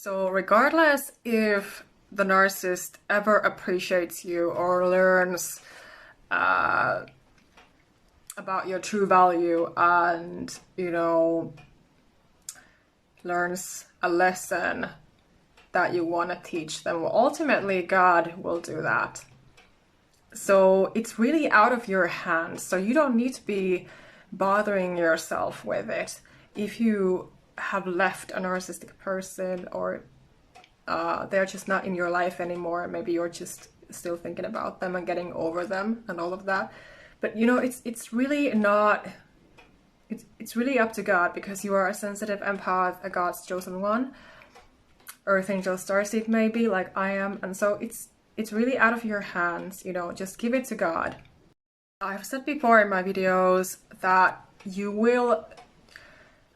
So regardless if the narcissist ever appreciates you or learns about your true value and, learns a lesson that you want to teach them, well, ultimately God will do that. So it's really out of your hands. So you don't need to be bothering yourself with it. If you have left a narcissistic person or they're just not in your life anymore, maybe you're just still thinking about them and getting over them and all of that. But it's really not, it's really up to God, because you are a sensitive empath, a God's chosen one, Earth Angel Starseed maybe, like I am. And so it's really out of your hands, just give it to God. I've said before in my videos that you will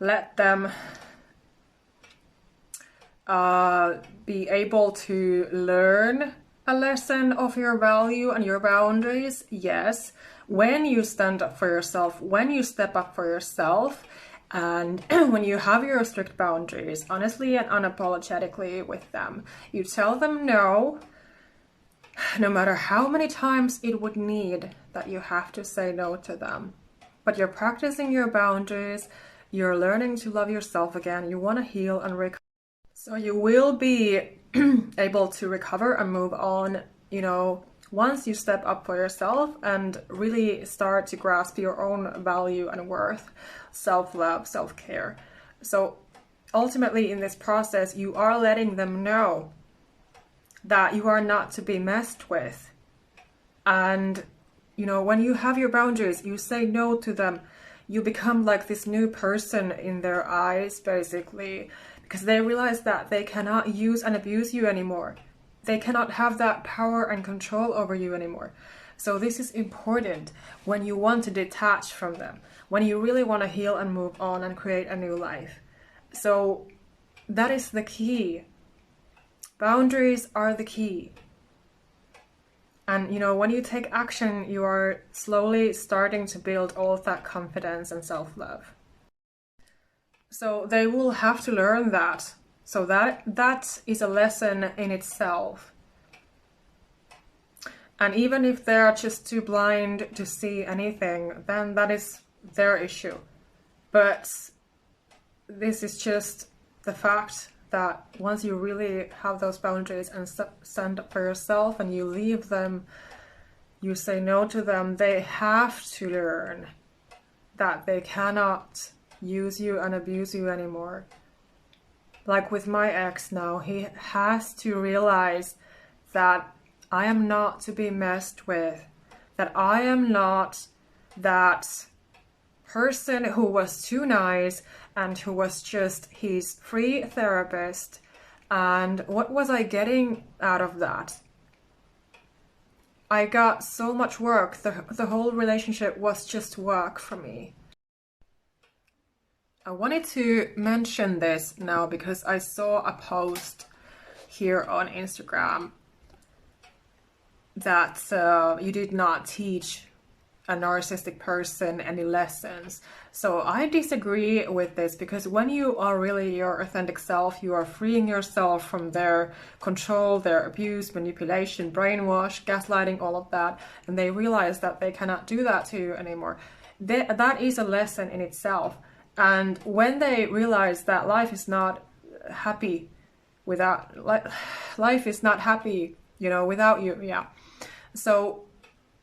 let them be able to learn a lesson of your value and your boundaries, yes, when you stand up for yourself, when you step up for yourself, and when you have your strict boundaries, honestly and unapologetically with them. You tell them no matter how many times it would need that you have to say no to them. But you're practicing your boundaries, you're learning to love yourself again, you want to heal and recover. So you will be able to recover and move on, once you step up for yourself and really start to grasp your own value and worth, self-love, self-care. So ultimately in this process, you are letting them know that you are not to be messed with. And, when you have your boundaries, you say no to them, you become like this new person in their eyes, basically, because they realize that they cannot use and abuse you anymore. They cannot have that power and control over you anymore. So this is important when you want to detach from them, when you really want to heal and move on and create a new life. So that is the key. Boundaries are the key. And when you take action, you are slowly starting to build all of that confidence and self-love. So they will have to learn that. So that is a lesson in itself. And even if they're just too blind to see anything, then that is their issue. But this is just the fact that once you really have those boundaries and stand up for yourself and you leave them, you say no to them, they have to learn that they cannot use you and abuse you anymore. Like with my ex now, he has to realize that I am not to be messed with, that I am not that person who was too nice and who was just his free therapist. And what was I getting out of that? I got so much work. The whole relationship was just work for me. I wanted to mention this now because I saw a post here on Instagram that you did not teach a narcissistic person any lessons. So I disagree with this, because when you are really your authentic self, you are freeing yourself from their control, their abuse, manipulation, brainwash, gaslighting, all of that, and they realize that they cannot do that to you anymore. That is a lesson in itself. And when they realize that life is not happy without, life is not happy, without you, yeah. So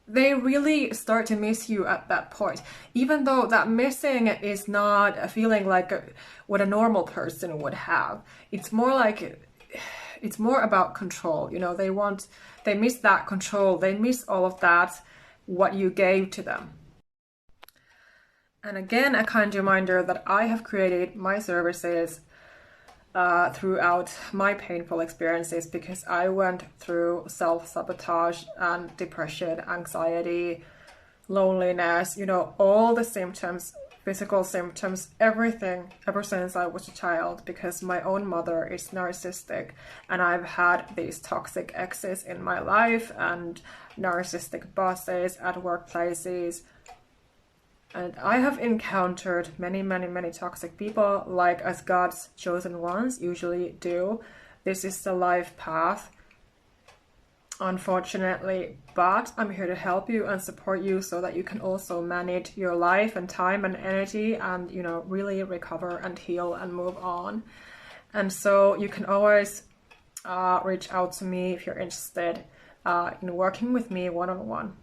they really start to miss you at that point, even though that missing is not a feeling like what a normal person would have. It's more about control. They miss that control. They miss all of that, what you gave to them. And again, a kind reminder that I have created my services throughout my painful experiences, because I went through self-sabotage and depression, anxiety, loneliness, all the symptoms, physical symptoms, everything, ever since I was a child, because my own mother is narcissistic and I've had these toxic exes in my life and narcissistic bosses at workplaces. And I have encountered many, many, many toxic people, like as God's chosen ones usually do. This is the life path, unfortunately, but I'm here to help you and support you so that you can also manage your life and time and energy and, you know, really recover and heal and move on. And so you can always reach out to me if you're interested in working with me one-on-one.